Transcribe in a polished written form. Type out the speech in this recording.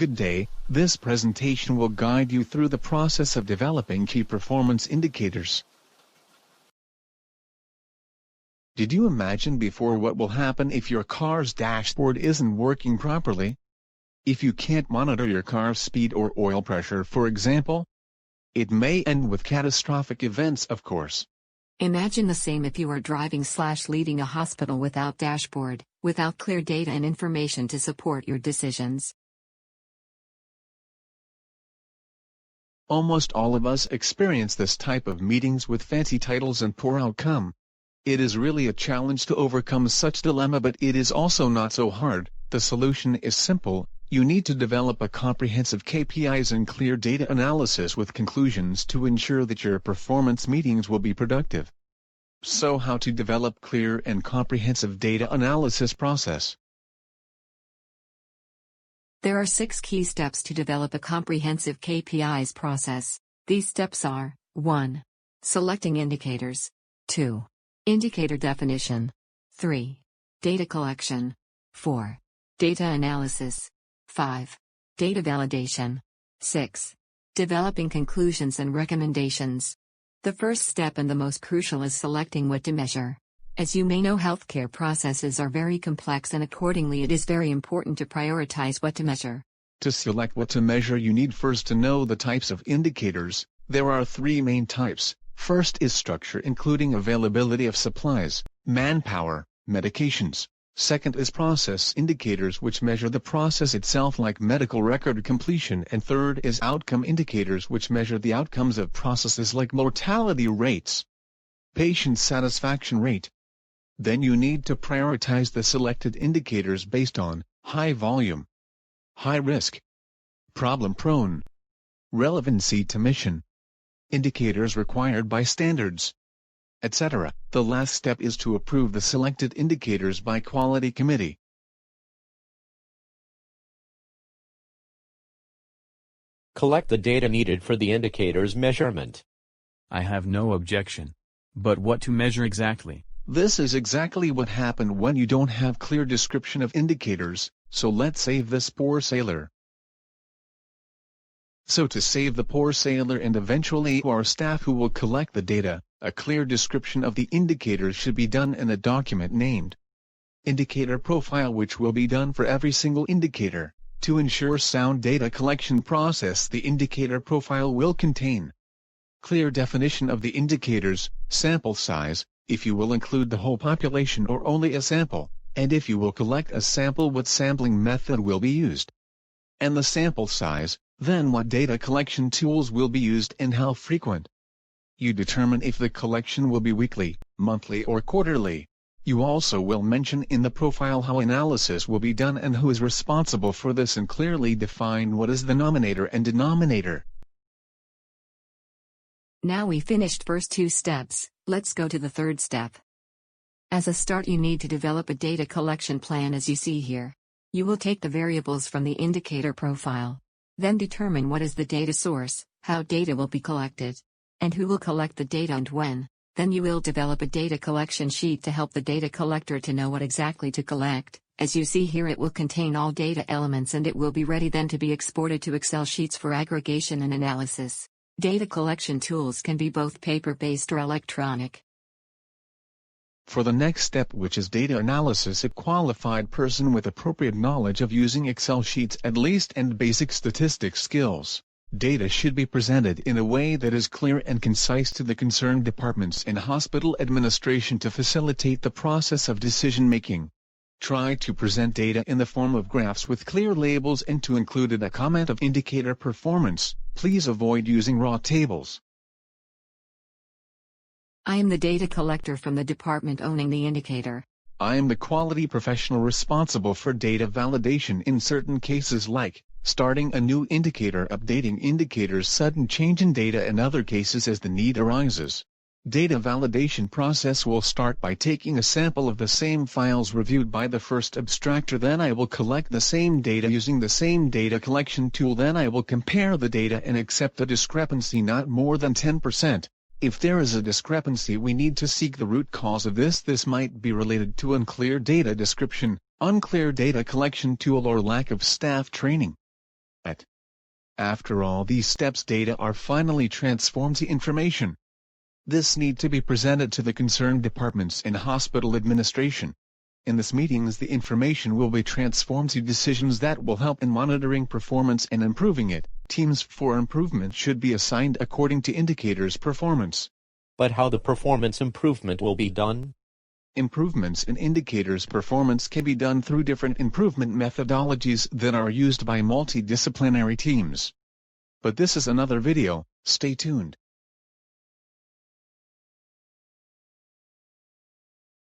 Good day, this presentation will guide you through the process of developing key performance indicators. Did you imagine before what will happen if your car's dashboard isn't working properly? If you can't monitor your car's speed or oil pressure, for example? It may end with catastrophic events, of course. Imagine the same if you are driving/leading a hospital without dashboard, without clear data and information to support your decisions. Almost all of us experience this type of meetings with fancy titles and poor outcome. It is really a challenge to overcome such dilemma, but it is also not so hard. The solution is simple. You need to develop a comprehensive KPIs and clear data analysis with conclusions to ensure that your performance meetings will be productive. So how to develop clear and comprehensive data analysis process? There are 6 key steps to develop a comprehensive KPIs process. These steps are: 1. Selecting indicators. 2. Indicator definition. 3. Data collection. 4. Data analysis. 5. Data validation. 6. Developing conclusions and recommendations. The first step and the most crucial is selecting what to measure. As you may know, healthcare processes are very complex, and accordingly it is very important to prioritize what to measure. To select what to measure, you need first to know the types of indicators. There are 3 main types. First is structure, including availability of supplies, manpower, medications. Second is process indicators, which measure the process itself, like medical record completion. And third is outcome indicators, which measure the outcomes of processes like mortality rates, patient satisfaction rate. Then you need to prioritize the selected indicators based on high volume, high risk, problem prone, relevancy to mission, indicators required by standards, etc. The last step is to approve the selected indicators by quality committee. Collect the data needed for the indicators measurement. I have no objection. But what to measure exactly? This is exactly what happened when you don't have clear description of indicators, so let's save this poor sailor. So to save the poor sailor and eventually our staff who will collect the data, a clear description of the indicators should be done in a document named Indicator Profile, which will be done for every single indicator. To ensure sound data collection process, the indicator profile will contain clear definition of the indicators, sample size, if you will include the whole population or only a sample, and if you will collect a sample, what sampling method will be used, and the sample size, then what data collection tools will be used and how frequent. You determine if the collection will be weekly, monthly or quarterly. You also will mention in the profile how analysis will be done and who is responsible for this, and clearly define what is the nominator and denominator. Now we finished first 2 steps, let's go to the third step. As a start, you need to develop a data collection plan as you see here. You will take the variables from the indicator profile. Then determine what is the data source, how data will be collected, and who will collect the data and when. Then you will develop a data collection sheet to help the data collector to know what exactly to collect. As you see here, it will contain all data elements and it will be ready then to be exported to Excel sheets for aggregation and analysis. Data collection tools can be both paper-based or electronic. For the next step, which is data analysis, a qualified person with appropriate knowledge of using Excel sheets at least and basic statistics skills. Data should be presented in a way that is clear and concise to the concerned departments and hospital administration to facilitate the process of decision-making. Try to present data in the form of graphs with clear labels and to include a comment of indicator performance. Please avoid using raw tables. I am the data collector from the department owning the indicator. I am the quality professional responsible for data validation in certain cases, like starting a new indicator, updating indicators, sudden change in data, and other cases as the need arises. Data validation process will start by taking a sample of the same files reviewed by the first abstractor. Then I will collect the same data using the same data collection tool. Then I will compare the data and accept a discrepancy not more than 10%. If there is a discrepancy, we need to seek the root cause of this. This might be related to unclear data description, unclear data collection tool, or lack of staff training. After all these steps, data are finally transformed to information. This need to be presented to the concerned departments in hospital administration. In this meetings, the information will be transformed to decisions that will help in monitoring performance and improving it. Teams for improvement should be assigned according to indicators performance. But how the performance improvement will be done? Improvements in indicators performance can be done through different improvement methodologies that are used by multidisciplinary teams. But this is another video, stay tuned.